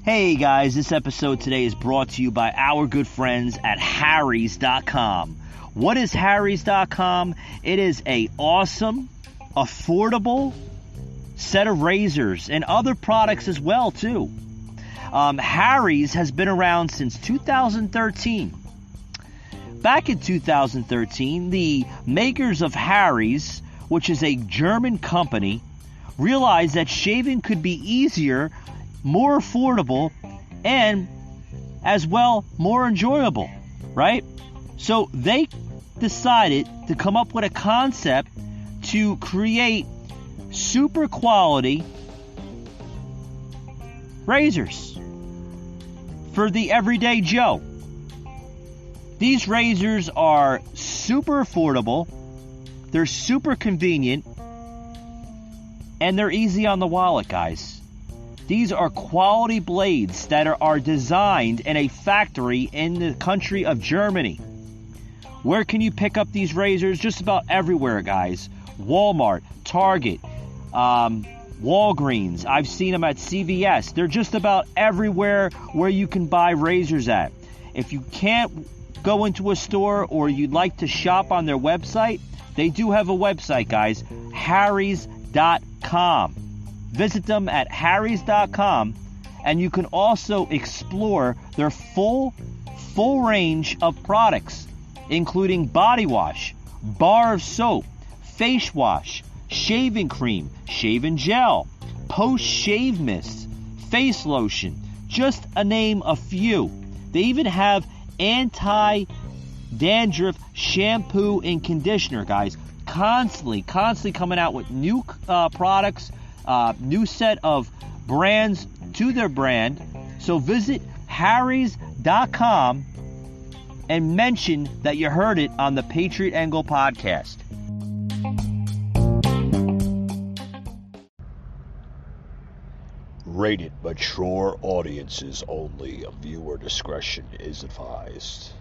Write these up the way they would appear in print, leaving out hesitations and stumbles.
Hey guys, this episode today is brought to you by our good friends at Harry's.com. What is Harry's.com? It is a awesome, affordable set of razors and other products as well too. Harry's has been around since 2013. Back in 2013, the makers of Harry's, which is a German company, realized that shaving could be easier, more affordable, and as well more enjoyable, right? So they decided to come up with a concept to create super quality razors for the everyday Joe. These razors are super affordable, they're super convenient, and they're easy on the wallet, guys. These are quality blades that are designed in a factory in the country of Germany. Where can you pick up these razors? Just about everywhere, guys. Walmart, Target, Walgreens. I've seen them at CVS. They're just about everywhere where you can buy razors at. If you can't go into a store or you'd like to shop on their website, they do have a website, guys. Harrys.com. Visit them at Harrys.com, and you can also explore their full range of products, including body wash, bar of soap, face wash, shaving cream, shaving gel, post-shave mist, face lotion, just to name a few. They even have anti-dandruff shampoo and conditioner, guys. Constantly coming out with new products, new set of brands to their brand. So visit Harrys.com and mention that you heard it on the Patriot Angle podcast. Rated mature audiences only. Viewer discretion is advised.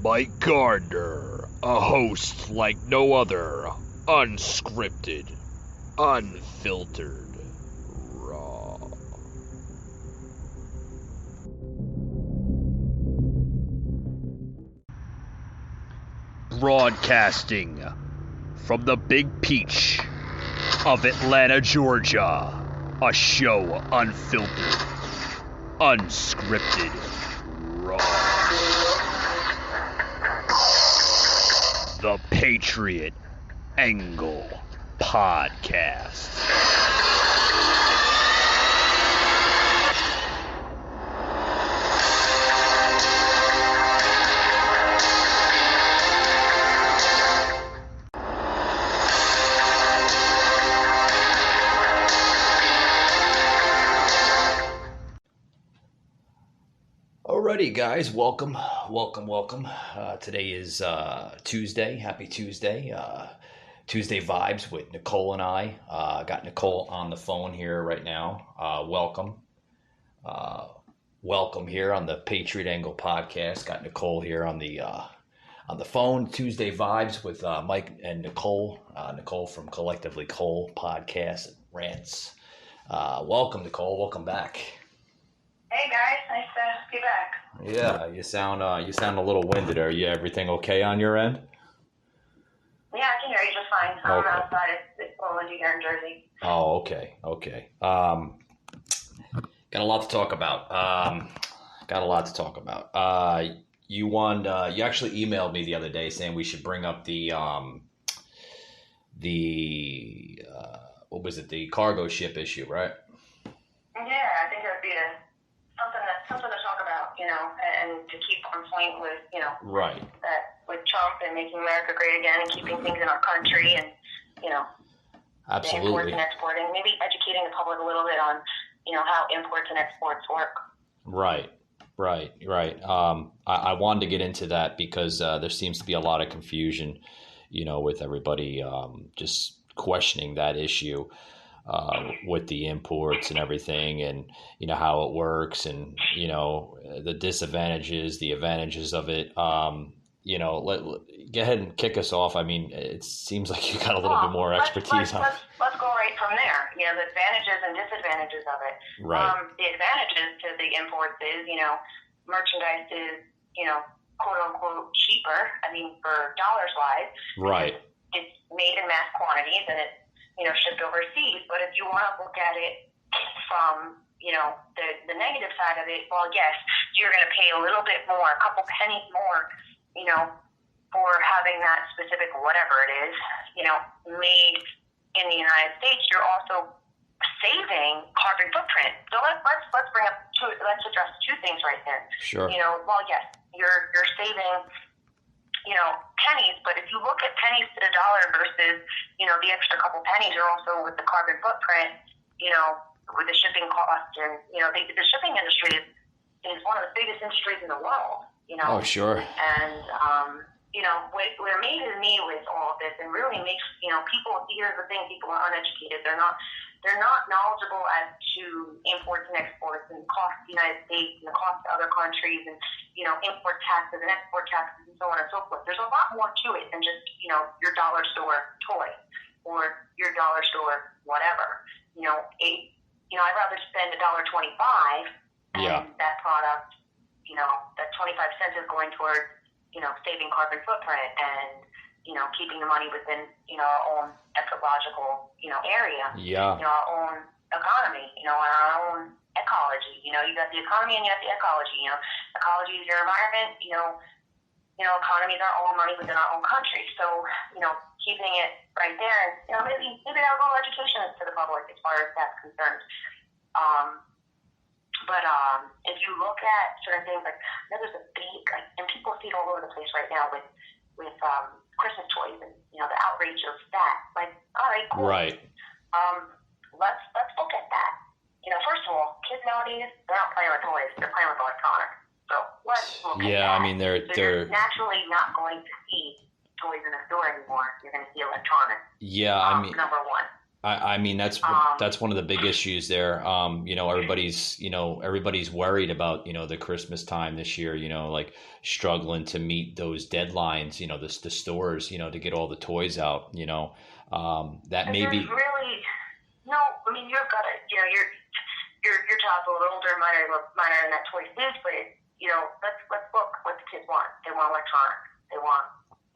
Mike Gardner, a host like no other, unscripted, unfiltered, raw. Broadcasting from the Big Peach of Atlanta, Georgia, a show unfiltered, unscripted, raw. The Patriot Angle Podcast. Alrighty, guys, welcome. Today is Tuesday. Happy Tuesday. Tuesday vibes with Nicole and I. Got Nicole on the phone here right now. Welcome here on the Patriot Angle podcast. Got Nicole here on the phone. Tuesday vibes with Mike and Nicole. Nicole from Collectively Cole podcast Rants. Welcome, Nicole. Welcome back. Hey guys, nice to be back. Yeah, you sound a little winded. Are you everything okay on your end? Yeah, I can hear you just fine. I'm outside. It's a little windy here in Jersey. Oh, okay. Got a lot to talk about. You actually emailed me the other day saying we should bring up the what was it? The cargo ship issue, right? Yeah, I think it would be something to talk about, and to keep on point with, right. That with Trump and making America great again and keeping things in our country and, absolutely. imports and exporting, maybe educating the public a little bit on, how imports and exports work. Right. I wanted to get into that because there seems to be a lot of confusion, with everybody just questioning that issue. with the imports and everything, and how it works, and the disadvantages, the advantages of it. Go ahead and kick us off. I mean, it seems like you got a little bit more expertise on. Let's go right from there. The advantages and disadvantages of it. Right. The advantages to the imports is, merchandise is, quote unquote cheaper. I mean, for dollars wise. Right. It's made in mass quantities and it's, shipped overseas. But if you want to look at it from, the negative side of it, well, yes, you're going to pay a little bit more, a couple pennies more, for having that specific whatever it is, made in the United States. You're also saving carbon footprint. So let's address two things right there. Sure. Well, yes, you're saving, pennies, but if you look at pennies to the dollar versus, the extra couple pennies, you're also with the carbon footprint, with the shipping cost, and the shipping industry is one of the biggest industries in the world. Oh, sure. And what amazes me with all of this, and really makes people, here's the thing: people are uneducated. They're not knowledgeable as to imports and exports and the cost of the United States and the cost to other countries, and import taxes and export taxes and so on and so forth. There's a lot more to it than just your dollar store toy or your dollar store whatever. I'd rather spend $1.25 and that product, that 25 cents is going towards saving carbon footprint and keeping the money within our own ecological area. Yeah. Our own economy. Our own ecology. You got the economy and you got the ecology. Ecology is your environment. Economy is our own money within our own country. So keeping it right there, and maybe have a little education to the public as far as that's concerned. But if you look at certain things, like there's a big, and people see it all over the place right now with Christmas toys and the outrage of that. Like, all right, cool. Right. Let's look at that. First of all, kids nowadays, they're not playing with toys; they're playing with electronics. So let's look at that. Yeah, I mean they're naturally not going to see toys in a store anymore. You're going to see electronics. Yeah, I mean number one. I mean that's one of the big issues there. Everybody's worried about the Christmas time this year. Like struggling to meet those deadlines. The stores. To get all the toys out. That maybe really no. I mean you've got to your child's a little older, minor in that toy stage, but let's look what the kids want. They want electronics. They want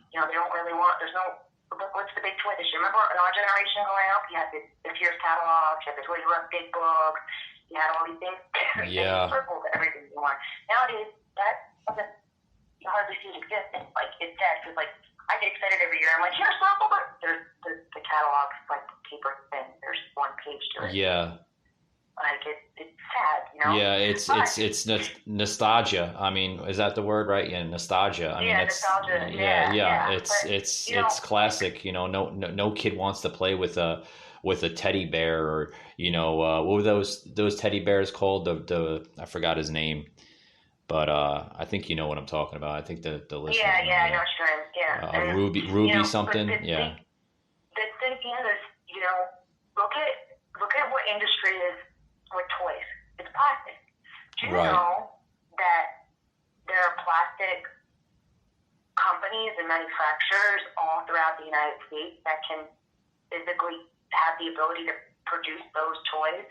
they don't really want. There's no. What's the big toy this year? Remember in our generation growing up, you had the Fierce catalog, you had the Toys R Us big books, you had all these things. Yeah. Circles and everything you want. Nowadays, that doesn't, you hardly see it exist. And, it's dead. Because, I get excited every year. I'm like, here's sample, but there's the catalog's paper thin. There's one page to it. Yeah. It's sad, Yeah, it's nostalgia. I mean, is that the word, right? Yeah, nostalgia. I mean, nostalgia. Yeah. It's classic. No kid wants to play with a teddy bear, or what were those teddy bears called? The I forgot his name, but I think you know what I'm talking about. I think the listener. Yeah, I know what you're saying. Ruby something. Yeah. The thing is, look at what industry is. With toys, it's plastic. Do you know that there are plastic companies and manufacturers all throughout the United States that can physically have the ability to produce those toys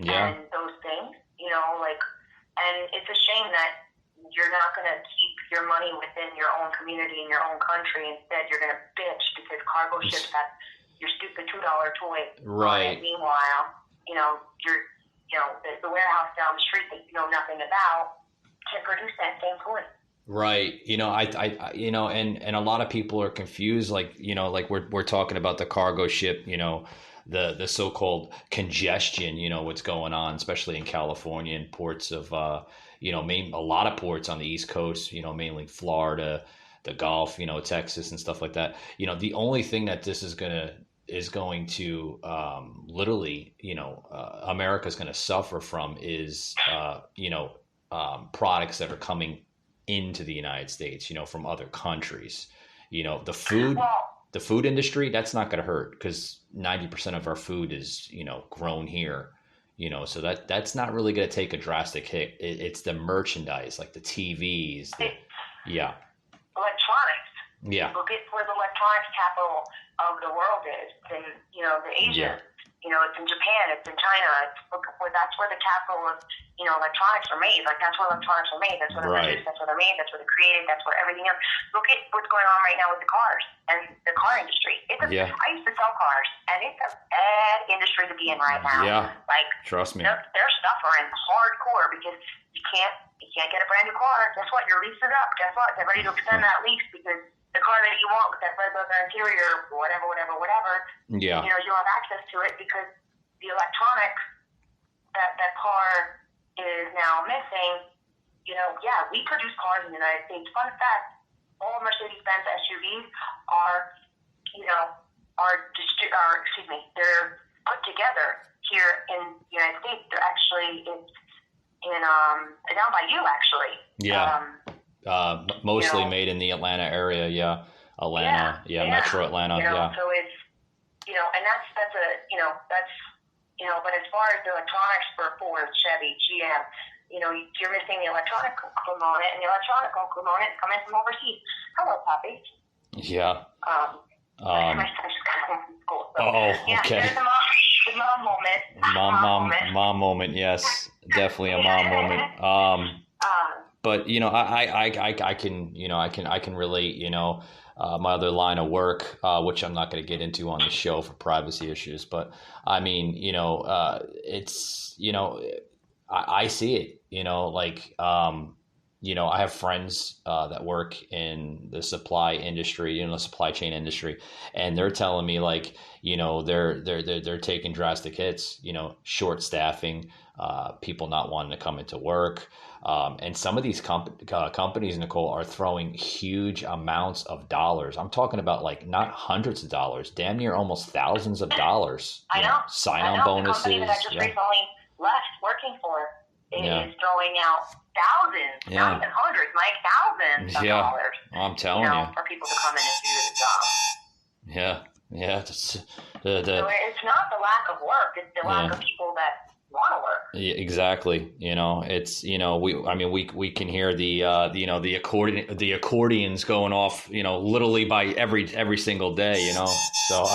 and those things? And it's a shame that you're not going to keep your money within your own community and your own country. Instead, you're going to bitch because cargo ships have your stupid $2 toy. Right. Meanwhile, the warehouse down the street that you know nothing about can produce that same toy. Right. And a lot of people are confused. We're talking about the cargo ship, the so-called congestion, what's going on, especially in California and ports of, a lot of ports on the East Coast, mainly Florida, the Gulf, Texas and stuff like that. The only thing that this is going to literally, America's going to suffer from is, products that are coming into the United States, from other countries. The food. Well, the food industry, that's not going to hurt because 90% of our food is, grown here, so that's not really going to take a drastic hit. It's the merchandise, like the TVs, yeah. Electronics. Yeah. Look at where the electronics capital of the world is. In, the Asia. Yeah. It's in Japan. It's in China. That's where the capital of, electronics are made. Like, that's where electronics are made. That's where they're produced. That's where they're made. That's where they're created. That's where everything else. Look at what's going on right now with the cars and the car industry. I used to sell cars, and it's a bad industry to be in right now. Yeah. Like, trust me. They're suffering hardcore because you can't get a brand new car. Guess what? Your lease is up. Guess what? Get ready to extend that lease because the car that you want with that red leather interior, whatever, yeah. You'll have access to it because the electronics that car is now missing. We produce cars in the United States. Fun fact: all Mercedes-Benz SUVs are they're put together here in the United States. They're actually down by you, actually. Yeah. Mostly made in the Atlanta area, yeah. Metro Atlanta, yeah. So it's, and that's but as far as the electronics for Ford, Chevy, GM, you're missing the electronic component, and the electronic component is coming from overseas. Hello, Poppy. Yeah. My son just got home from school. So, okay. There's the mom moment. Mom moment, yes. Definitely a mom moment. But I can relate. My other line of work, which I'm not going to get into on the show for privacy issues, but I mean, it's I see it. I have friends that work in the supply industry, the supply chain industry, and they're telling me they're taking drastic hits. Short staffing, people not wanting to come into work. And some of these companies, Nicole, are throwing huge amounts of dollars. I'm talking about not hundreds of dollars, damn near almost thousands of dollars. I know. Sign-on bonuses. The company that I just recently left working for is throwing out thousands, not even hundreds, thousands of dollars. I'm telling you. For people to come in and do the job. Yeah. So it's not the lack of work; it's the lack of people that want to work. Yeah, exactly. It's we can hear the accordions going off, literally by every single day, So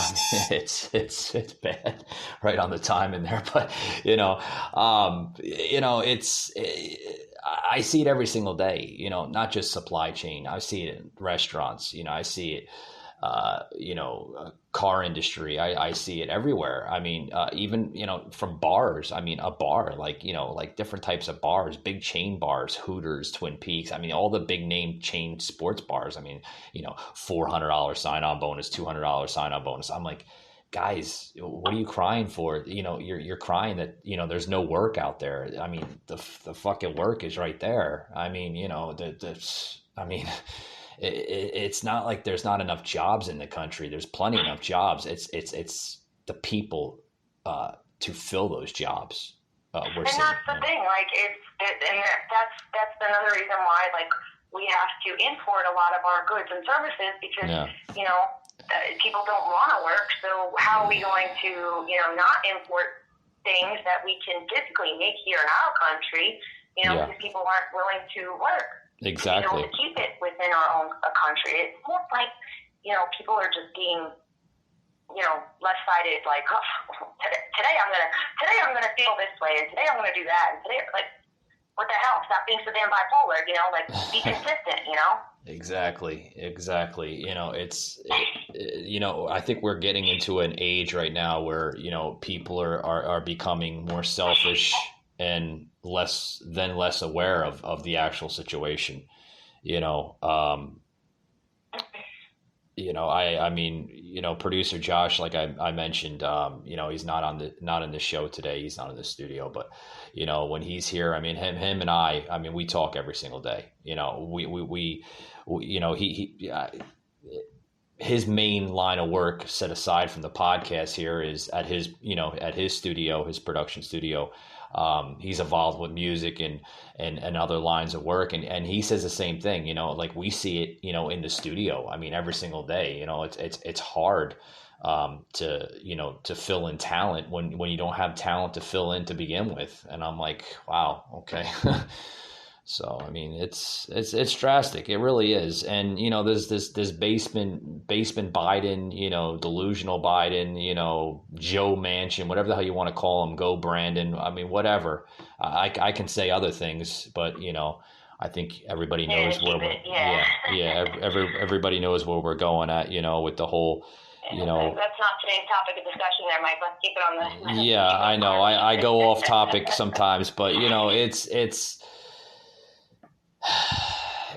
it's bad right on the time in there, but I see it every single day, not just supply chain. I see it in restaurants, I see it car industry. I see it everywhere. I mean, even, from bars, a bar, like different types of bars, big chain bars, Hooters, Twin Peaks. All the big name chain sports bars. $400 sign-on bonus, $200 sign-on bonus. I'm like, guys, what are you crying for? You're crying that, there's no work out there. The fucking work is right there. It's not like there's not enough jobs in the country. There's plenty enough jobs. It's the people to fill those jobs. That's the thing. And that's another reason why we have to import a lot of our goods and services because people don't want to work. So how are we going to not import things that we can physically make here in our country? Because people aren't willing to work. Exactly. To keep it within our own country. It's more like, people are just being, left-sided. Like, today I'm gonna feel this way, and today I'm gonna do that, and today, what the hell? Stop being so damn bipolar. Be consistent. Exactly. I think we're getting into an age right now where people are becoming more selfish and less aware of the actual situation. Producer Josh, like I mentioned, he's not in the show today. He's not in the studio, but when he's here, him and I we talk every single day. his main line of work, set aside from the podcast here, is at his studio, his production studio. He's involved with music and other lines of work. And he says the same thing, like we see it, in the studio. I mean, every single day, it's hard, to fill in talent when you don't have talent to fill in to begin with. And I'm like, wow, okay. So, I mean, it's drastic. It really is. And, there's this basement Biden, delusional Biden, Joe Manchin, whatever the hell you want to call him, go Brandon. I mean, whatever. I can say other things, but, I think everybody knows where everybody knows where we're going at, with the whole, That's not today's topic of discussion there, Mike. Let's keep it on the... Yeah, I know. I go off topic sometimes, but,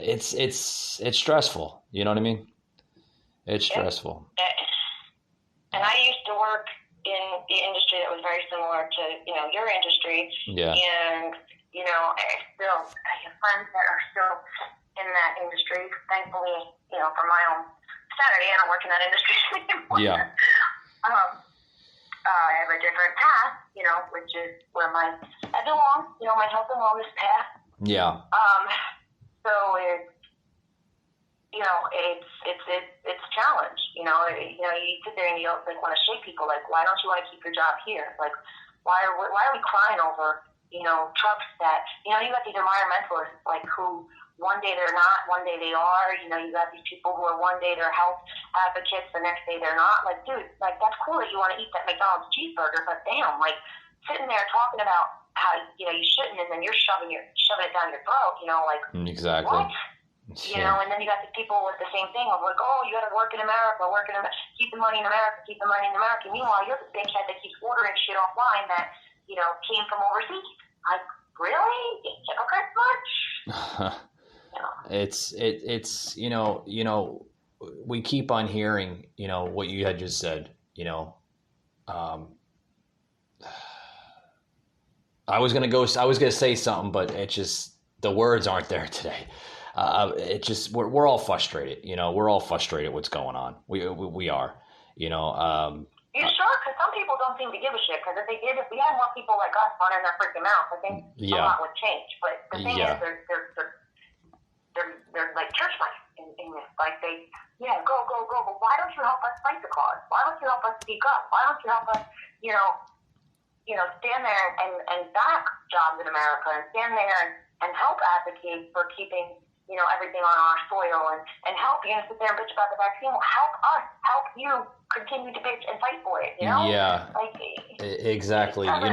it's stressful. You know what I mean? It's stressful. And I used to work in the industry that was very similar to, your industry. Yeah. And, I have friends that are still in that industry. Thankfully, for my own Saturday, I don't work in that industry anymore. Yeah. I have a different path, which is where I belong, my health and wellness path. Yeah. So it's a challenge, you sit there and you don't want to shake people, like, why don't you want to keep your job here? Like, why are we crying over, trucks that, you got these environmentalists, like, who one day they're not, one day they are, you got these people who are one day they're health advocates, the next day they're not. Like, dude, like, that's cool that you want to eat that McDonald's cheeseburger, but damn, like, sitting there talking about how, you shouldn't, and then you're shoving it down your throat, like, exactly. What? And then you got the people with the same thing of like, oh, you got to work in America, keep the money in America, keep the money in America. Meanwhile, you're the big head that keeps ordering shit offline that, came from overseas. Like, really? Okay, much? It's we keep on hearing, what you had just said, I was gonna say something, but it's just the words aren't there today. We're all frustrated. We're all frustrated. What's going on? We are. You sure? Because some people don't seem to give a shit. Because if we had more people like us running their freaking mouth, I think a lot would change. But the thing is, they're like church mice in this. Like go. But why don't you help us fight the cause? Why don't you help us speak up? Why don't you help us, stand there and back jobs in America and stand there and help advocate for keeping, everything on our soil and help sit there and bitch about the vaccine. Help us, help you continue to bitch and fight for it, Yeah. Like, exactly. It doesn't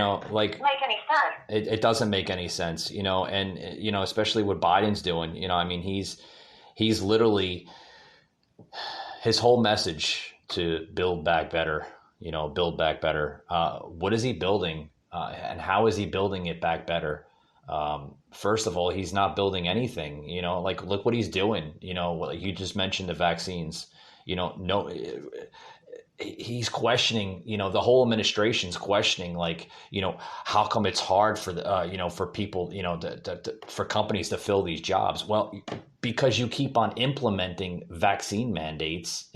make any sense. It doesn't make any sense, and, especially what Biden's doing, I mean, he's literally, his whole message to build back better, build back better. What is he building? And how is he building it back better? First of all, he's not building anything, like, look what he's doing, like you just mentioned the vaccines, he's questioning, the whole administration's questioning, like, how come it's hard for the, for people, for companies to fill these jobs? Well, because you keep on implementing vaccine mandates,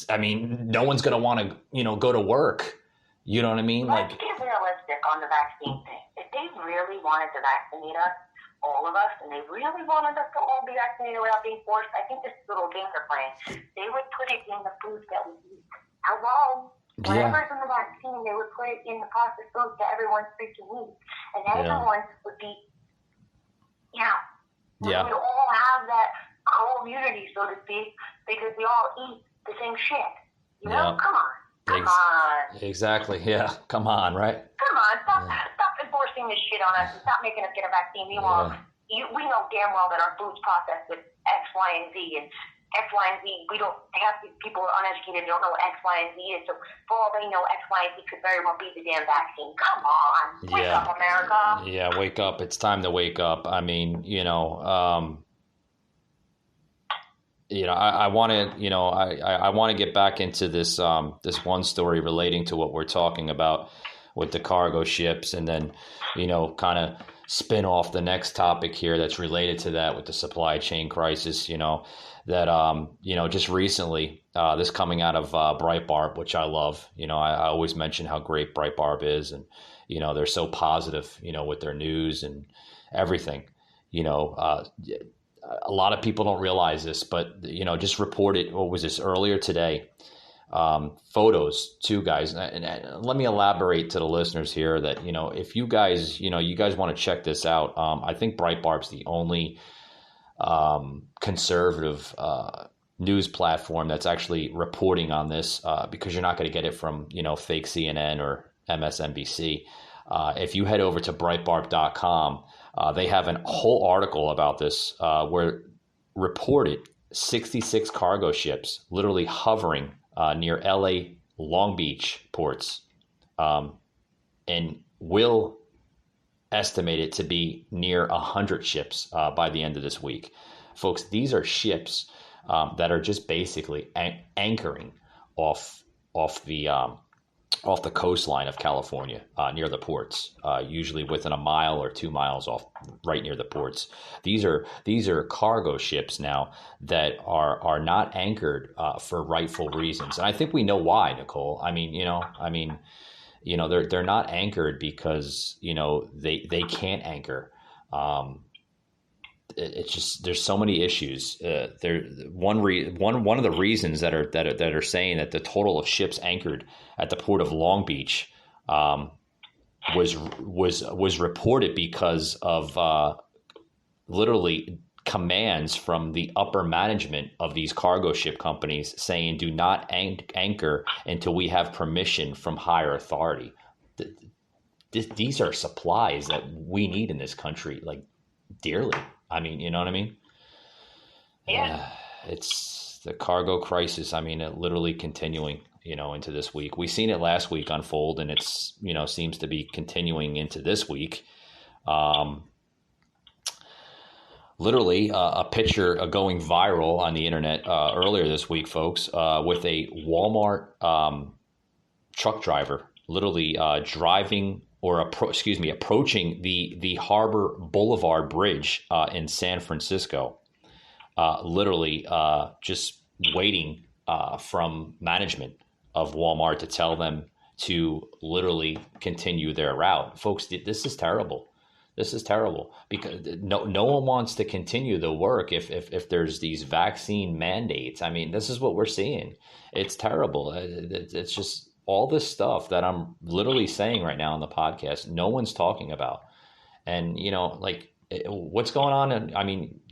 I mean, no one's going to want to, go to work. You know what I mean? Let's get realistic on the vaccine thing. If they really wanted to vaccinate us, all of us, and they really wanted us to all be vaccinated without being forced, I think this little game they're playing, they would put it in the foods that we eat. Hello? Whatever's in the vaccine, they would put it in the processed foods that everyone's freaking eats. And everyone would be, we would all have that community, so to speak, because we all eat the same shit. Come on. Come on. Exactly. Yeah. Come on, right? Come on. Stop enforcing this shit on us and stop making us get a vaccine. Meanwhile, we know damn well that our food's processed with X, Y, and Z. And X, Y, and Z, we don't have people who are uneducated, don't know what X, Y, and Z is. So for all they know, X, Y, and Z could very well be the damn vaccine. Come on. Wake up, America. Yeah, wake up. It's time to wake up. I mean, I want to, I want to get back into this, this one story relating to what we're talking about with the cargo ships, and then, kind of spin off the next topic here that's related to that with the supply chain crisis, that, just recently, this coming out of Breitbart, which I love, I always mention how great Breitbart is, and, they're so positive, with their news and everything, a lot of people don't realize this, but, just reported, what was this, earlier today, photos too, guys. And let me elaborate to the listeners here that, if you guys, you guys want to check this out, I think Breitbart's the only conservative news platform that's actually reporting on this, because you're not going to get it from, fake CNN or MSNBC. If you head over to Breitbart.com, they have a whole article about this where reported 66 cargo ships literally hovering near LA Long Beach ports, and will estimate it to be near 100 ships by the end of this week. Folks, these are ships that are just basically anchoring off the coastline of California, near the ports, usually within a mile or 2 miles off, right near the ports. These are cargo ships now that are not anchored for rightful reasons, and I think we know why, Nicole. They're not anchored because they can't anchor. It's just, there's so many issues. One of the reasons that are saying that the total of ships anchored at the port of Long Beach was reported because of literally commands from the upper management of these cargo ship companies saying, do not anchor until we have permission from higher authority. These are supplies that we need in this country, like, dearly. You know what I mean? Yeah. It's the cargo crisis. It literally continuing, into this week. We've seen it last week unfold, and it's, seems to be continuing into this week. Literally a picture going viral on the internet earlier this week, folks, with a Walmart truck driver literally driving or approaching the Harbor Boulevard Bridge in San Francisco, literally just waiting from management of Walmart to tell them to literally continue their route. Folks, this is terrible. This is terrible because no one wants to continue the work if there's these vaccine mandates. This is what we're seeing. It's terrible. It's just all this stuff that I'm literally saying right now on the podcast, no one's talking about. And, what's going on?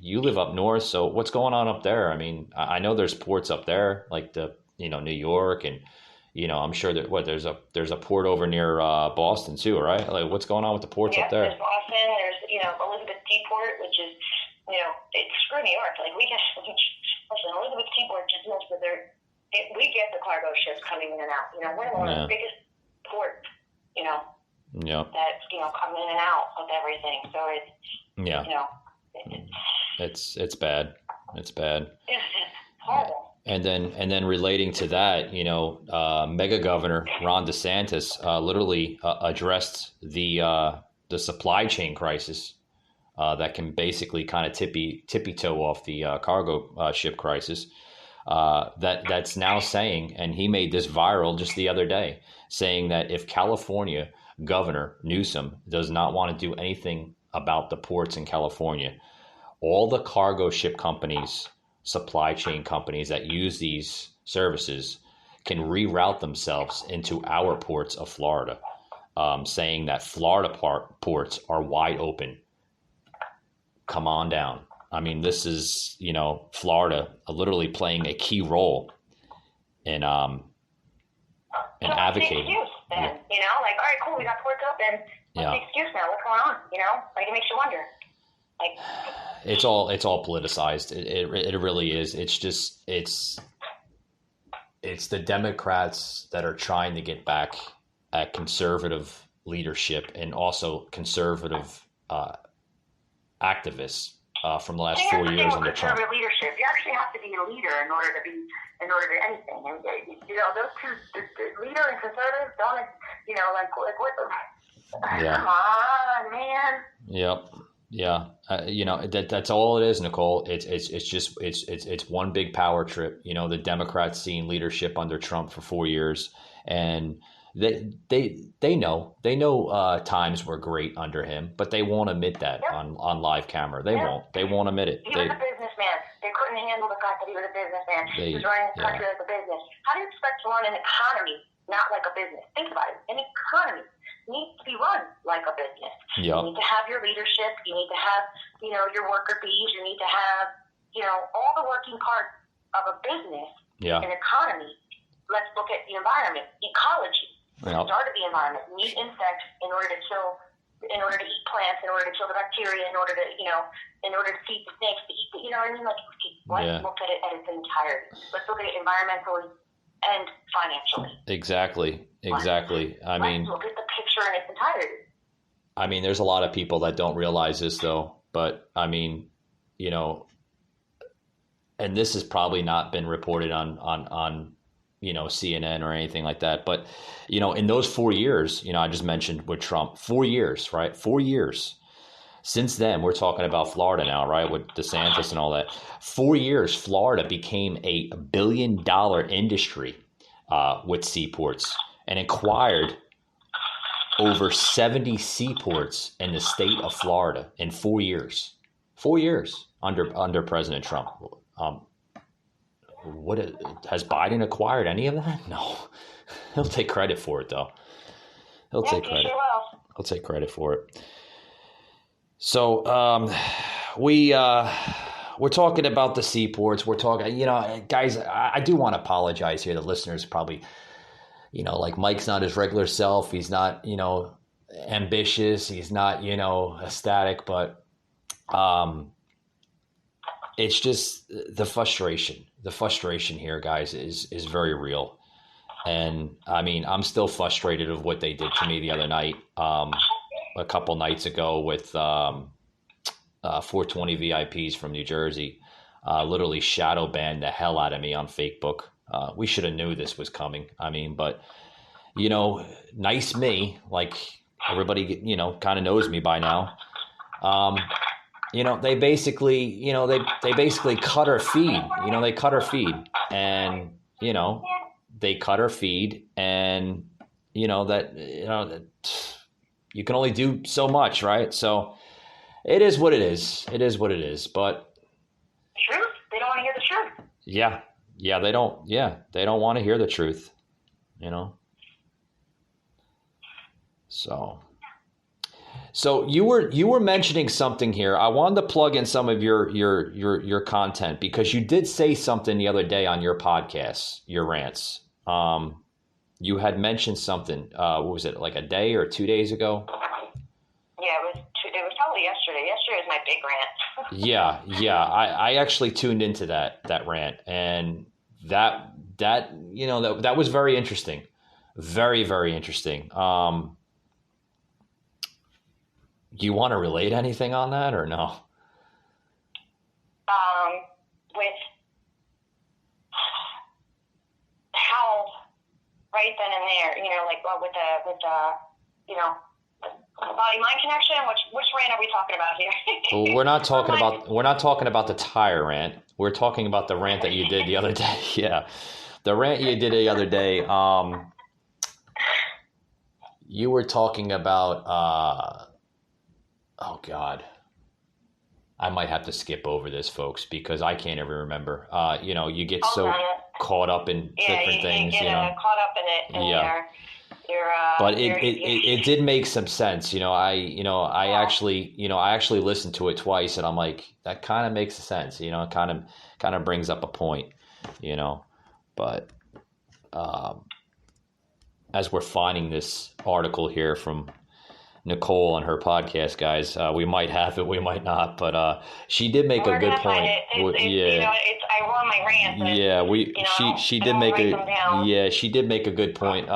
You live up north, so what's going on up there? I know there's ports up there, like New York, and, I'm sure that there's a port over near Boston too, right? Like, what's going on with the ports up there? There's Boston, there's, Elizabeth Seaport, which is, it's screw New York. Like, we get, listen, Elizabeth Seaport just knows that we get the cargo ships coming in and out. We're one of the biggest ports, that's, coming in and out of everything. So it's bad. It's bad. It's horrible. And then relating to that, Mega Governor Ron DeSantis literally addressed the supply chain crisis that can basically kind of tippy toe off the cargo ship crisis. That's now saying, and he made this viral just the other day, saying that if California Governor Newsom does not want to do anything about the ports in California, all the cargo ship companies, supply chain companies that use these services can reroute themselves into our ports of Florida, saying that Florida ports are wide open. Come on down. This is, Florida literally playing a key role in advocating. Excuse, then, all right, cool, we got ports open. What's the excuse now? What's going on? It makes you wonder. It's all politicized. It really is. It's just it's the Democrats that are trying to get back at conservative leadership and also conservative activists from the last 4 years under Trump. Conservative leadership. You actually have to be a leader in order to anything. And those two, the leader and conservative, don't what? Yeah. Come on, man. Yep. Yeah. That's all it is, Nicole. It's one big power trip. The Democrats seen leadership under Trump for 4 years, and they know times were great under him, but they won't admit that on live camera. They won't admit it. He was a businessman. They couldn't handle the fact that he was a businessman. He was running the country like a business. How do you expect to run an economy not like a business? Think about it. An economy needs to be run like a business. Yep. You need to have your leadership. You need to have, your worker bees. You need to have, all the working parts of a business, an economy. Let's look at the environment, ecology. Yep. Start of the environment. You need insects in order to eat plants, in order to kill the bacteria, in order to feed the snakes, to eat the, you know what I mean? Like, let's look at it at its entirety. Let's look at it environmentally and financially. Exactly. Let's look at the picture in its entirety. I mean, there's a lot of people that don't realize this, though. But, I mean, and this has probably not been reported on CNN or anything like that. But, in those 4 years, I just mentioned with Trump, 4 years, right? 4 years. Since then, we're talking about Florida now, right? With DeSantis and all that. 4 years, Florida became a $1 billion industry with seaports and acquired over 70 seaports in the state of Florida in 4 years. 4 years under President Trump. Has Biden acquired any of that? No. He'll take credit for it, though. He'll take credit for it. So we're talking about the seaports. We're talking, guys, I do want to apologize here. The listeners probably, like Mike's not his regular self. He's not, ambitious. He's not, ecstatic. But it's just the frustration. The frustration here, guys, is very real. And, I mean, I'm still frustrated of what they did to me the other night. A couple nights ago with 420 VIPs from New Jersey, literally shadow banned the hell out of me on Facebook. We should have knew this was coming. I mean, but, nice me, like everybody, kind of knows me by now. They basically, they basically cut her feed. They cut her feed and, they cut her feed and, that you can only do so much, right? So it is what it is. It is what it is. But truth, they don't want to hear the truth. Yeah, they don't. Yeah, they don't want to hear the truth. So you were mentioning something here. I wanted to plug in some of your content because you did say something the other day on your podcast, your rants. You had mentioned something. What was it, like a day or 2 days ago? Yeah, it was probably yesterday. Yesterday was my big rant. Yeah. I actually tuned into that rant, and that was very interesting, very, very interesting. Do you want to relate anything on that or no? With how right then and there, like with the body mind connection. Which rant are we talking about here? Well, we're not talking about the tire rant. We're talking about the rant that you did the other day. Yeah, the rant you did the other day. You were talking about. Oh God. I might have to skip over this, folks, because I can't ever remember. You get so caught up in different things. You get caught up in it. And but it did make some sense. I actually listened to it twice, and I'm like, that kind of makes sense. It kind of brings up a point. But as we're finding this article here from Nicole on her podcast, guys, we might have it, we might not, but she did make a good point. I run my rants. Yeah, she did make a good point.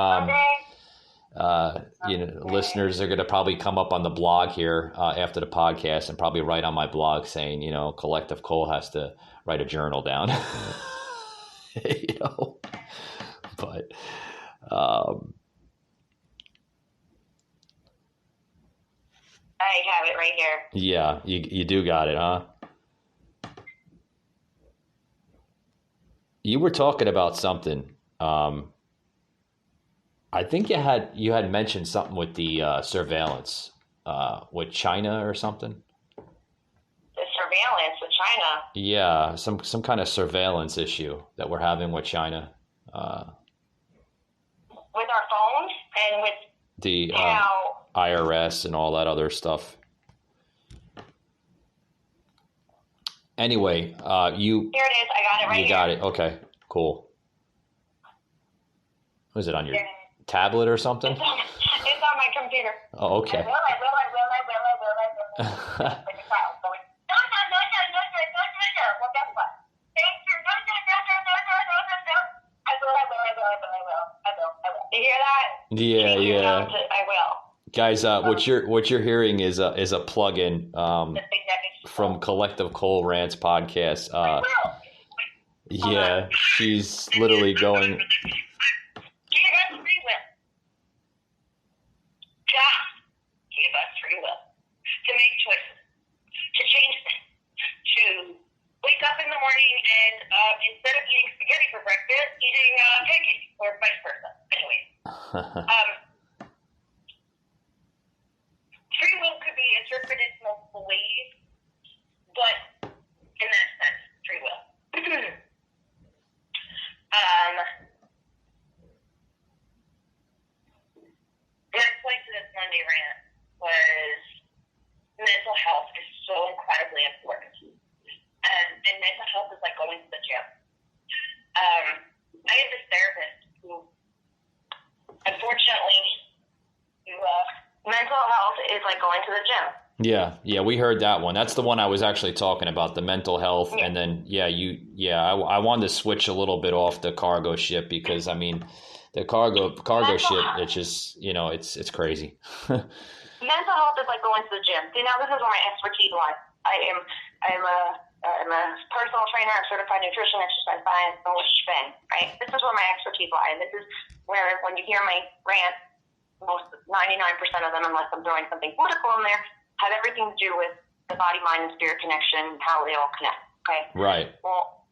Listeners are going to probably come up on the blog here after the podcast and probably write on my blog saying, Collective Cole has to write a journal down. But I have it right here. Yeah, you do got it, huh? You were talking about something. I think you had mentioned something with the surveillance with China or something. The surveillance with China. Yeah, some kind of surveillance issue that we're having with China. With our phones and with The how IRS and all that other stuff. Anyway, here it is. I got it right here. You got it. Okay, cool. Was it on your tablet or something? It's on my computer. Oh, okay. I will. Like a child going, no. Well, guess what? Thank you. No. I will. You hear that? Yeah. I will. Guys, what you're hearing is a plug-in from Collective Cole Rant's podcast. Yeah, she's literally going. Give us free will. God, give us free will to make choices, to change things, to wake up in the morning and instead of eating spaghetti for breakfast, eating pancakes or vice versa. Anyway, free will could be interpreted multiple ways, but in that sense, free will. My point to this Monday rant was mental health is so incredibly important. And mental health is like going to the gym. I have this therapist who, unfortunately, mental health is like going to the gym. Yeah, we heard that one. That's the one I was actually talking about, the mental health. Yeah. And then, I wanted to switch a little bit off the cargo ship because, I mean, the cargo ship, it's just, it's crazy. Mental health is like going to the gym. See, now this is where my expertise lies. I'm a personal trainer, I'm certified nutrition, exercise science, the whole shebang, right? This is where my expertise lies. And this is where, when you hear my rant, most 99% of them, unless I'm throwing something political in there, have everything to do with the body, mind, and spirit connection, how they all connect, okay? Right. Well,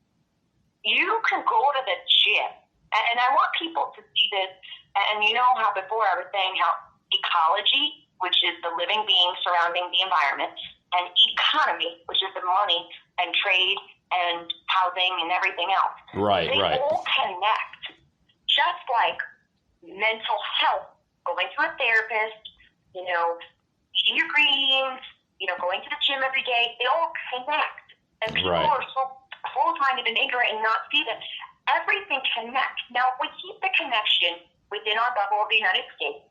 you can go to the gym, and I want people to see this, and you know how before I was saying how ecology, which is the living beings surrounding the environment, and economy, which is the money and trade and housing and everything else. Right. They all connect. Just like mental health, going to a therapist, eating your greens, going to the gym every day, they all connect. And people are so full-minded and ignorant and not see that everything connects. Now, if we keep the connection within our bubble of the United States,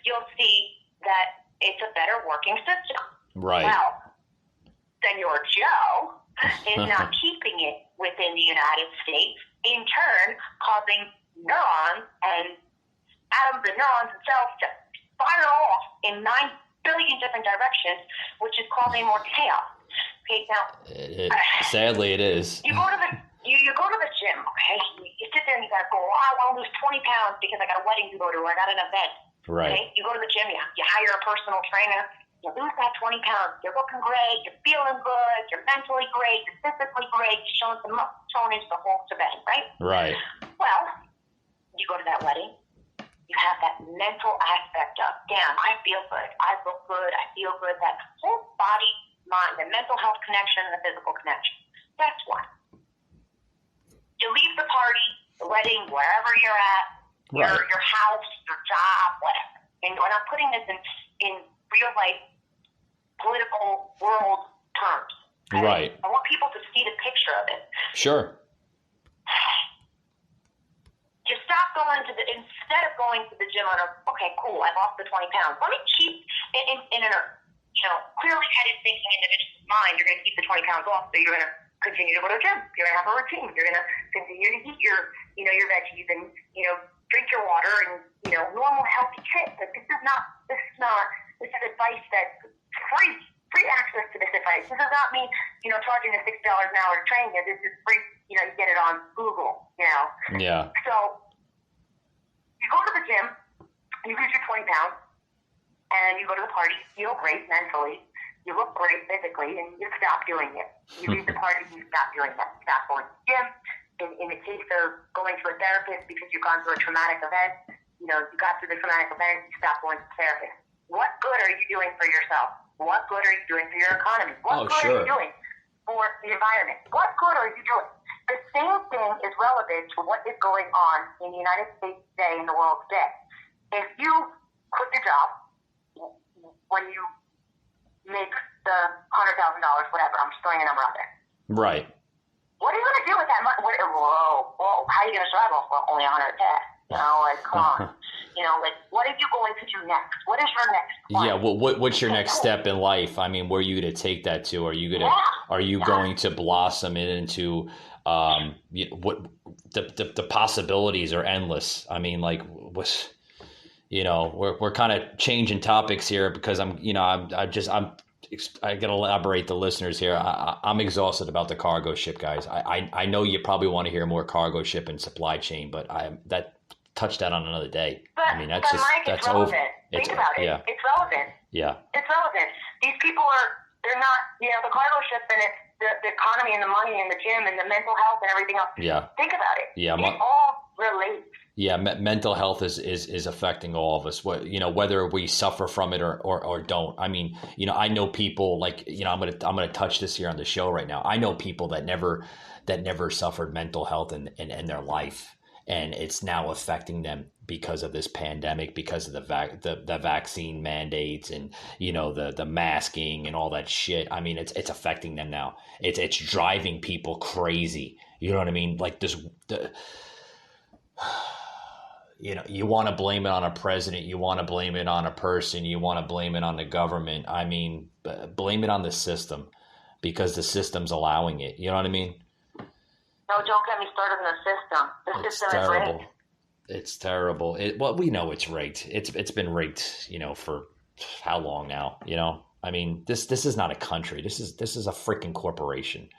you'll see that it's a better working system. Right. Well, Senor Joe is not keeping it within the United States, in turn causing neurons and atoms and neurons themselves to fire off in 9 billion different directions, which is causing more chaos. Okay, now sadly it is. You go to the gym, okay? You sit there and you gotta go, I want to lose 20 pounds because I got a wedding to go to, or I got an event. Right. Okay? You go to the gym, you hire a personal trainer, you lose that 20 pounds, you're looking great, you're feeling good, you're mentally great, you're physically great, you're showing some muscle tonage, the whole shebang, right? Right. Well, you go to that wedding, you have that mental aspect of, damn, I feel good, I look good, I feel good, that whole body, mind, the mental health connection and the physical connection. Guess what? You leave the party, the wedding, wherever you're at, your house, your job, whatever. And when I'm putting this in real life political world terms, right? I want people to see the picture of it. Sure. You stop going instead of going to the gym on okay, cool, I lost the 20 pounds. Let me keep in a clearly headed thinking individual's mind, you're going to keep the 20 pounds off, so you're going to continue to go to the gym. You're going to have a routine. You're going to continue to eat your veggies and, drink your water and, normal healthy tips. But this is advice that's free access to this advice. This does not mean, charging the $6 an hour to train you. This is free, you get it on Google, Yeah. So you go to the gym, you lose your 20 pounds, and you go to the party, you feel great mentally, you look great physically, and you stop doing it. You leave the party, you stop doing that. Stop going to the gym. In the case of going to a therapist because you've gone through a traumatic event, you got through the traumatic event, you stop going to the therapist. What good are you doing for yourself? What good are you doing for your economy? What good are you doing for the environment? What good are you doing? The same thing is relevant to what is going on in the United States today, in the world today. If you quit your job when you make the $100,000, whatever, I'm just throwing a number out there. Right. What are you going to do with that money? Whoa, how are you going to survive? Well, only 100K. Come on. What are you going to do next? What is your next plan? Yeah, what's your next step in life? I mean, where are you going to take that to? Are you going to blossom it into what the possibilities are endless. I mean, like, we're kind of changing topics here because I got to elaborate the listeners here. I'm exhausted about the cargo ship, guys. I know you probably want to hear more cargo ship and supply chain, but touch that on another day. But, I mean, that's relevant. over. Think about it. Yeah. It's relevant. Yeah. It's relevant. These people they're not, the cargo ship and it's the economy and the money and the gym and the mental health and everything else. Yeah. Think about it. Yeah. It all relates. Yeah, mental health is affecting all of us. Whether we suffer from it or don't. I mean, I know people like, I'm gonna touch this here on the show right now. I know people that never suffered mental health in their life, and it's now affecting them because of this pandemic, because of the vaccine mandates and the masking and all that shit. I mean, it's affecting them now. It's driving people crazy. You know what I mean? Like you want to blame it on a president. You want to blame it on a person. You want to blame it on the government. I mean, blame it on the system because the system's allowing it. You know what I mean? No, don't get me started on the system. The system is rigged. It's terrible. Well, we know it's rigged. It's been rigged, for how long now? I mean, this is not a country. This is a freaking corporation.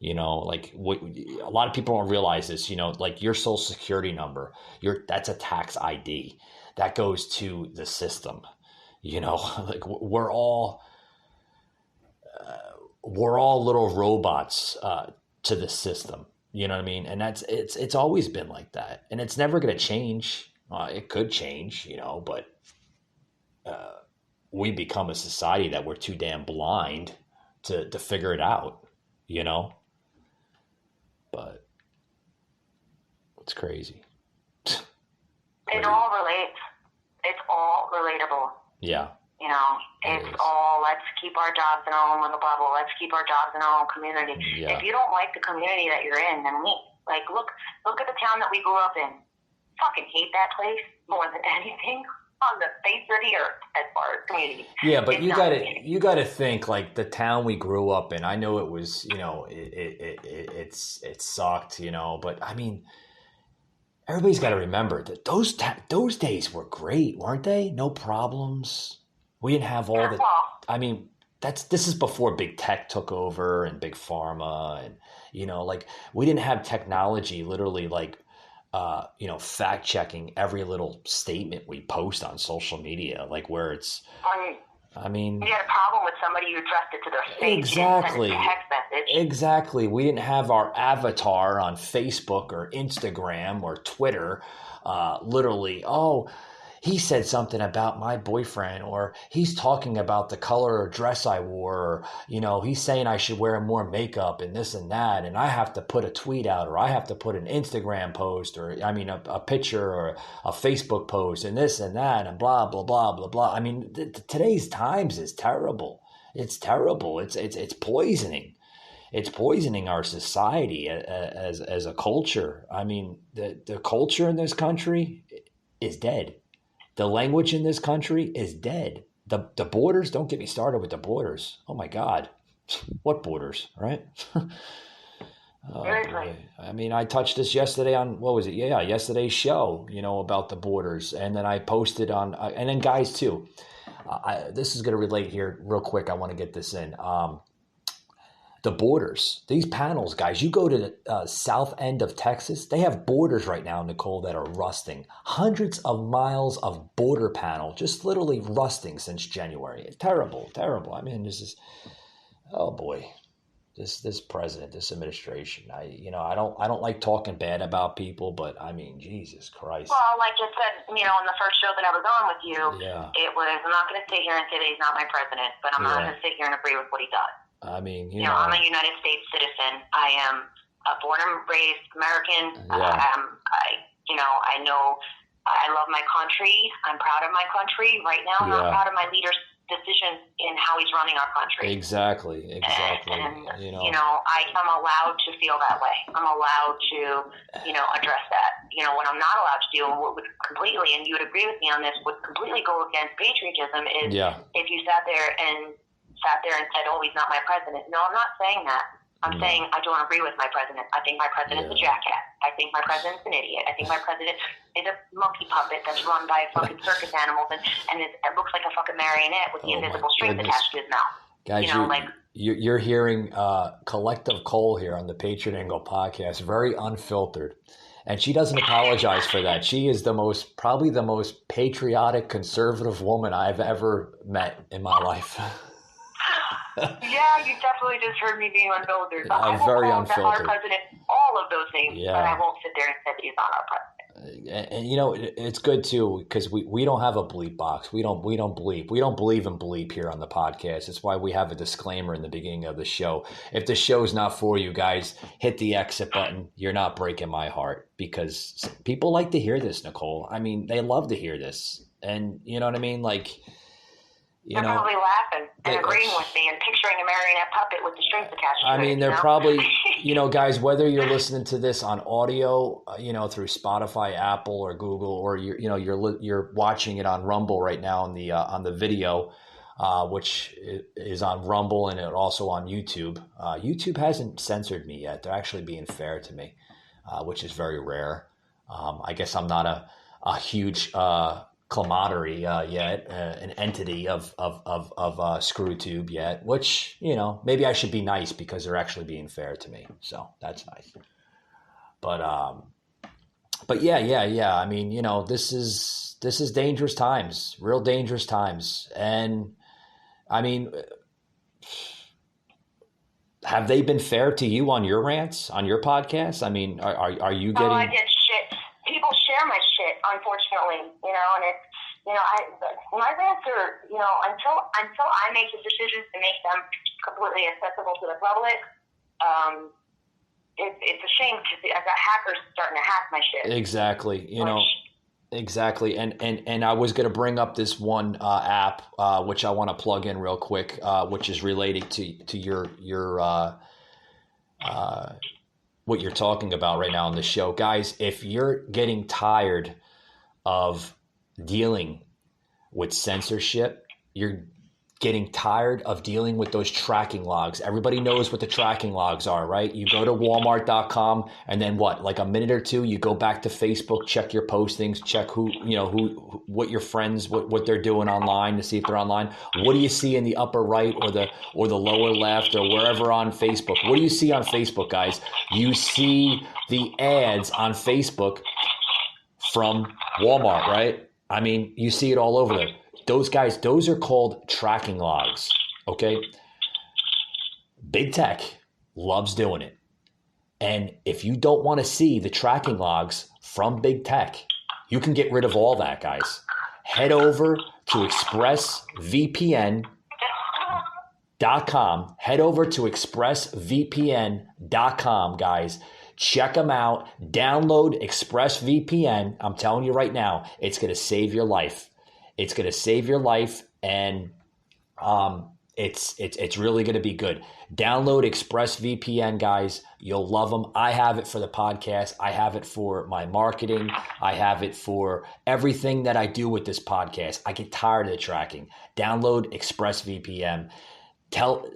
Like a lot of people don't realize this, like your social security number, that's a tax ID that goes to the system, like we're all little robots, to the system, you know what I mean? And it's always been like that, and it's never going to change. It could change, but, we become a society that we're too damn blind to figure it out, But it's crazy. It all relates. It's all relatable. Yeah. It's all, let's keep our jobs in our own little bubble. Let's keep our jobs in our own community. Yeah. If you don't like the community that you're in, then leave. Like, look at the town that we grew up in. Fucking hate that place more than anything on the face of the earth as far as community. Yeah, but you gotta think, like, the town we grew up in. I know it was, it sucked, but I mean, everybody's got to remember that those days were great, weren't they? No problems. We didn't have all the. I mean, this is before big tech took over and big pharma, and like we didn't have technology, literally, like. Fact checking every little statement we post on social media, like where it's. I mean, you had a problem with somebody, you addressed it to their face. Exactly. You text message. Exactly. We didn't have our avatar on Facebook or Instagram or Twitter. Literally, he said something about my boyfriend, or he's talking about the color or dress I wore, or, he's saying I should wear more makeup and this and that, and I have to put a tweet out, or I have to put an Instagram post, or a picture or a Facebook post and this and that and blah, blah, blah, blah, blah. I mean, today's times is terrible. It's terrible. It's poisoning. It's poisoning our society as a culture. I mean, the culture in this country is dead. The language in this country is dead. The borders, don't get me started with the borders. Oh my God. What borders, right? I mean, I touched this yesterday on, what was it? Yeah, yesterday's show, about the borders. And then I posted on, and then guys too. This is going to relate here real quick. I want to get this in. the borders. These panels, guys, you go to the south end of Texas, they have borders right now, Nicole, that are rusting. Hundreds of miles of border panel, just literally rusting since January. It's terrible, terrible. I mean, this is, oh boy, this president, this administration. I don't like talking bad about people, but I mean, Jesus Christ. Well, like I said, in the first show that I was on with you, it was, I'm not going to sit here and say that he's not my president, but I'm not going to sit here and agree with what he does. I mean, I'm a United States citizen. I am a born and raised American. Yeah. I know I love my country. I'm proud of my country. Right now, I'm not proud of my leader's decisions in how he's running our country. Exactly. And I'm allowed to feel that way. I'm allowed to, address that. What I'm not allowed to do, and what would completely, and you would agree with me on this, would completely go against patriotism is if you sat there and said, oh, he's not my president. No, I'm not saying that. I'm saying I don't agree with my president. I think my president's a jackass. I think my president's an idiot. I think my president is a monkey puppet that's run by fucking circus animals and it looks like a fucking marionette with the invisible strings attached to his mouth. Guys, you're hearing Collective Cole here on the Patriot Angle podcast, very unfiltered. And she doesn't apologize for that. She is probably the most patriotic, conservative woman I've ever met in my life. Yeah, you definitely just heard me being unfiltered. I'm very unfiltered. Our president, all of those things, yeah. But I won't sit there and say that he's not our president. And it's good too because we don't have a bleep box. We don't bleep. We don't believe in bleep here on the podcast. That's why we have a disclaimer in the beginning of the show. If the show's not for you guys, hit the exit button. You're not breaking my heart because people like to hear this, Nicole. I mean, they love to hear this, and you know what I mean, like. They're probably laughing and agreeing with me and picturing a marionette puppet with the strings attached to it. I mean, they're probably, guys, whether you're listening to this on audio, through Spotify, Apple, or Google, or you're watching it on Rumble right now on the video, which is on Rumble and also on YouTube. YouTube hasn't censored me yet. They're actually being fair to me, which is very rare. I guess I'm not a huge camaraderie yet, an entity of ScrewTube yet, which maybe I should be nice because they're actually being fair to me, so that's nice. But yeah. I mean, this is dangerous times, real dangerous times, and I mean, have they been fair to you on your rants, on your podcast? I mean, are you getting? Oh, I get shit. People share my shit, unfortunately, and it's, my rants are, until I make the decisions to make them completely accessible to the public, it's a shame because I've got hackers starting to hack my shit. Exactly, exactly. And I was going to bring up this one app, which I want to plug in real quick, which is related to your what you're talking about right now on the show. Guys, if you're getting tired of dealing with censorship, you're getting tired of dealing with those tracking logs. Everybody knows what the tracking logs are, right? You go to Walmart.com and then like a minute or two, you go back to Facebook, check your postings, check what your friends, what they're doing online to see if they're online. What do you see in the upper right or the lower left or wherever on Facebook? What do you see on Facebook, guys? You see the ads on Facebook from Walmart, right? I mean, you see it all over there. Those guys, those are called tracking logs, okay? Big tech loves doing it. And if you don't want to see the tracking logs from big tech, you can get rid of all that, guys. Head over to expressvpn.com. Head over to expressvpn.com, guys. Check them out. Download ExpressVPN. I'm telling you right now, it's going to save your life. It's going to save your life, and it's really going to be good. Download ExpressVPN, guys. You'll love them. I have it for the podcast. I have it for my marketing. I have it for everything that I do with this podcast. I get tired of the tracking. Download ExpressVPN. Tell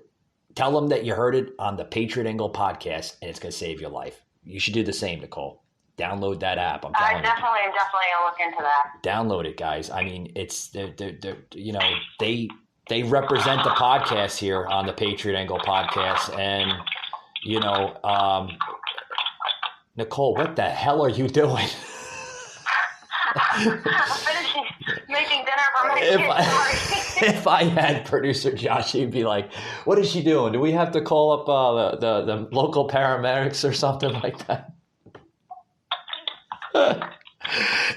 them that you heard it on the Patriot Angle podcast, and it's going to save your life. You should do the same, Nicole. Download that app. I'm telling you. I'm definitely gonna look into that. Download it, guys. I mean, it's they they represent the podcast here on the Patriot Angle podcast. And, you know, Nicole, what the hell are you doing? I'm finishing making dinner for my kids. If I had producer Josh, he'd be like, what is she doing? Do we have to call up the local paramedics or something like that?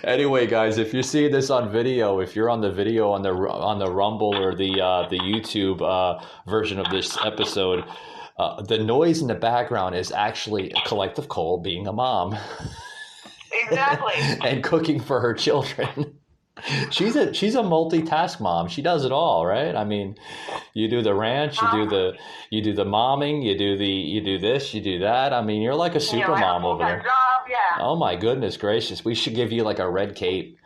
Anyway, guys, if you see this on video, if you're on the video on the Rumble or the YouTube version of this episode, the noise in the background is actually Collective Cole being a mom. Exactly. And cooking for her children. She's a multitask mom. She does it all, right? I mean, you do the ranch, you do the momming, you do this, you do that. I mean, you're like a super mom over there. Job, yeah. Oh my goodness gracious! We should give you like a red cape.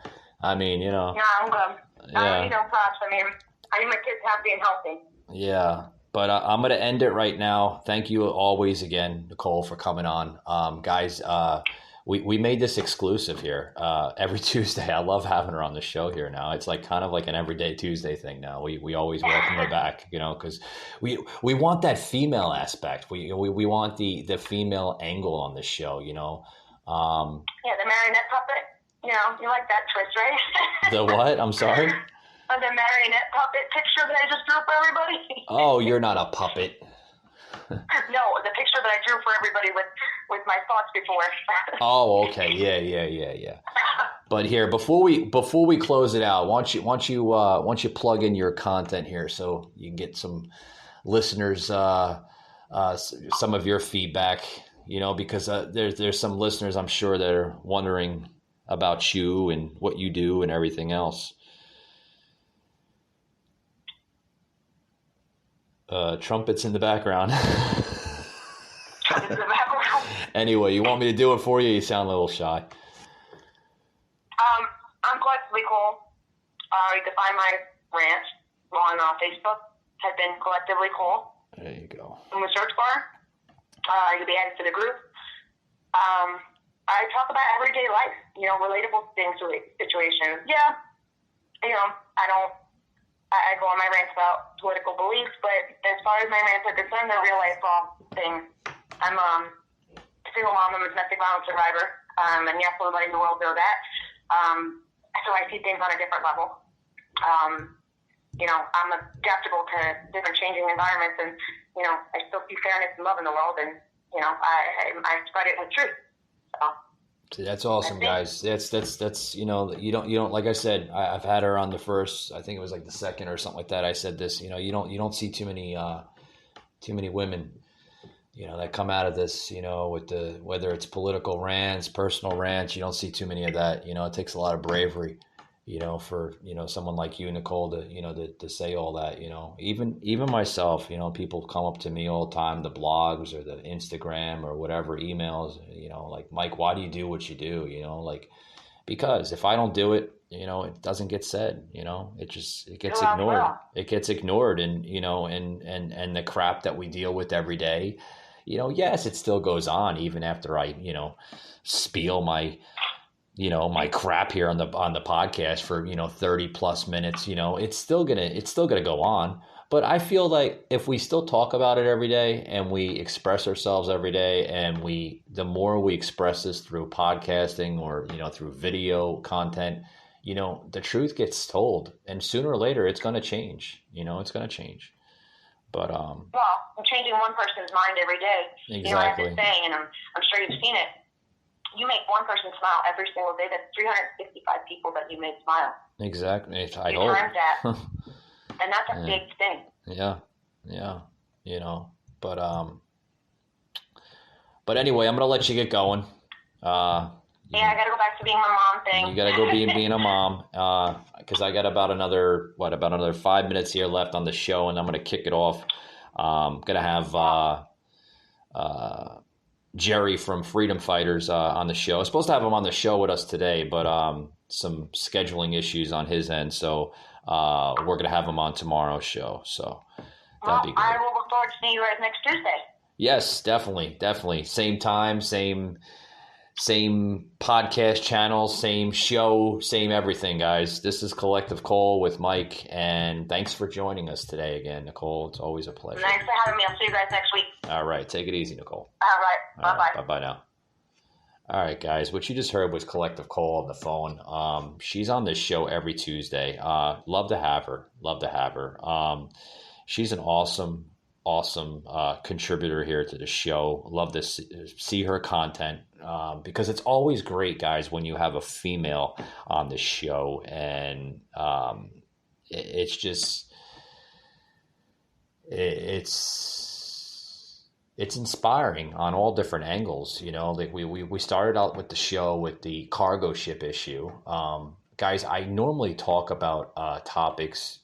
I mean, you know. Yeah, I'm good. Yeah. I need no props. I mean, I need my kids happy and healthy. Yeah. But I'm going to end it right now. Thank you always again, Nicole, for coming on. Guys, we made this exclusive here every Tuesday. I love having her on the show here now. It's like kind of like an everyday Tuesday thing now. We always welcome her back, you know, because we want that female aspect. We want the female angle on the show, you know. Yeah, the marionette puppet. You know, you like that twist, right? The what? I'm sorry? The marionette puppet picture that I just drew for everybody. Oh, you're not a puppet. No, the picture that I drew for everybody with my thoughts before. Oh, okay. Yeah. But here, before we close it out, why don't you plug in your content here so you can get some listeners, some of your feedback, you know, because there's some listeners I'm sure that are wondering about you and what you do and everything else. Trumpets in the background. Anyway, you want me to do it for you? You sound a little shy. I'm Collectively Cole. You can find my rant on Facebook. Has been Collectively Cole. There you go. In the search bar. You can be added to the group. I talk about everyday life, you know, relatable things, situations. Yeah, you know, I go on my rants about political beliefs, but as far as my rants are concerned, they're real life things. I'm a single mom, I'm a domestic violence survivor, and yes, everybody in the world knows that. So I see things on a different level. You know, I'm adaptable to different changing environments, and, you know, I still see fairness and love in the world, and, you know, I spread it with truth. So. See, that's awesome, guys. That's you know, you don't like I said, I've had her on the first, I think it was like the second or something like that. I said this, you know, you don't see too many women, you know, that come out of this, you know, with whether it's political rants, personal rants, you don't see too many of that. You know, it takes a lot of bravery, you know, for, you know, someone like you, Nicole, to, you know, to say all that, you know, even myself, you know, people come up to me all the time, the blogs or the Instagram or whatever, emails, you know, like, Mike, why do you do what you do? You know, like, because if I don't do it, you know, it doesn't get said, you know, it gets ignored. It gets ignored. And, you know, and the crap that we deal with every day, you know, yes, it still goes on even after I, you know, spiel my crap here on the podcast for, you know, 30 plus minutes, you know, it's still gonna go on. But I feel like if we still talk about it every day and we express ourselves every day, and the more we express this through podcasting or, you know, through video content, you know, the truth gets told, and sooner or later it's going to change, you know, it's going to change. But, well, I'm changing one person's mind every day. Exactly. You know, I have this saying, and I'm sure you've seen it. You make one person smile every single day. That's 365 people that you make smile. Exactly. I you hope. Times that. And that's a big thing. Yeah. You know, but anyway, I'm going to let you get going. I got to go back to being my mom thing. You got to go being a mom. Cause I got about another 5 minutes here left on the show, and I'm going to kick it off. Going to have, Jerry from Freedom Fighters on the show. I was supposed to have him on the show with us today, but some scheduling issues on his end. So we're going to have him on tomorrow's show. So that'd be good. I will look forward to seeing you guys next Tuesday. Yes, definitely. Same time, same Same podcast channel, same show, same everything, guys. This is Collective Cole with Mike, and thanks for joining us today again, Nicole. It's always a pleasure. Thanks for having me. I'll see you guys next week. All right. Take it easy, Nicole. All right. Bye-bye. Bye-bye now. All right, guys. What you just heard was Collective Cole on the phone. She's on this show every Tuesday. Love to have her. She's an awesome contributor here to the show. Love to see her content because it's always great, guys, when you have a female on the show, and it's inspiring on all different angles. You know, like we started out with the show with the cargo ship issue. Guys, I normally talk about topics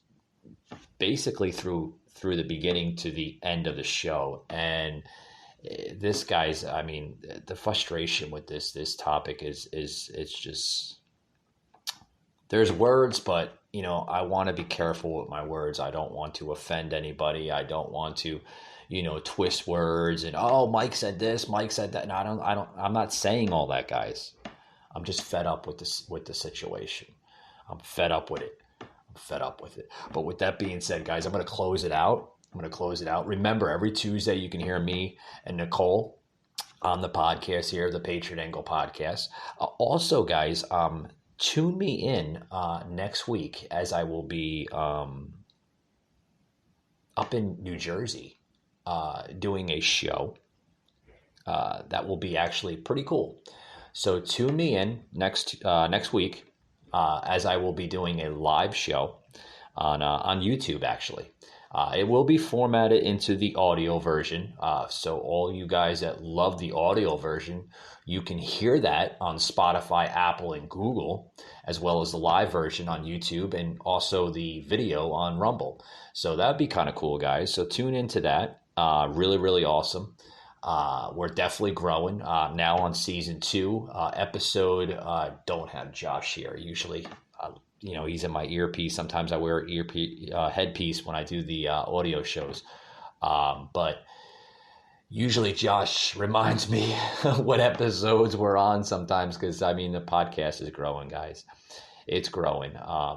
basically through the beginning to the end of the show, and this, guys, I mean, the frustration with this topic is it's just, there's words, but you know, I want to be careful with my words. I don't want to offend anybody. I don't want to, you know, twist words and, oh, Mike said this, Mike said that. No, I'm not saying all that, guys. I'm just fed up with the situation. I'm fed up with it. But with that being said, guys, I'm going to close it out. Remember, every Tuesday you can hear me and Nicole on the podcast here, the Patriot Angle podcast. Also, guys, tune me in next week, as I will be up in New Jersey doing a show that will be actually pretty cool. So tune me in next week. As I will be doing a live show on YouTube, actually. It will be formatted into the audio version. So all you guys that love the audio version, you can hear that on Spotify, Apple, and Google, as well as the live version on YouTube, and also the video on Rumble. So that'd be kind of cool, guys. So tune into that. Really, really awesome. We're definitely growing now on season 2 episode. Don't have Josh here. Usually, you know, he's in my earpiece. Sometimes I wear an headpiece when I do the audio shows. But usually Josh reminds me what episodes we're on sometimes, because I mean, the podcast is growing, guys. It's growing. I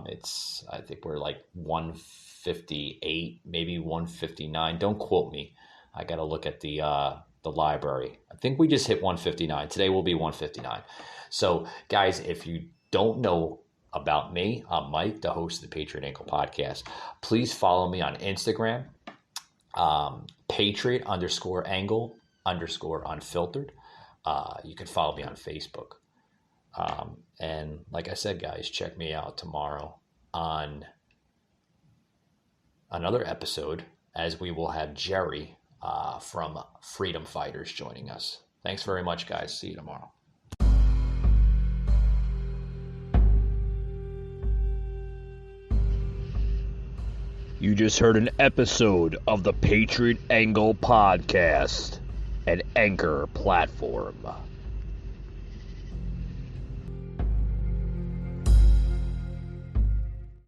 think we're like 158, maybe 159. Don't quote me. I got to look at the library. I think we just hit 159. Today will be 159. So, guys, if you don't know about me, I'm Mike, the host of the Patriot Angle podcast. Please follow me on Instagram, Patriot_Angle_unfiltered. You can follow me on Facebook. And like I said, guys, check me out tomorrow on another episode, as we will have Jerry from Freedom Fighters joining us. Thanks very much, guys. See you tomorrow. You just heard an episode of the Patriot Angle podcast, an Anchor platform.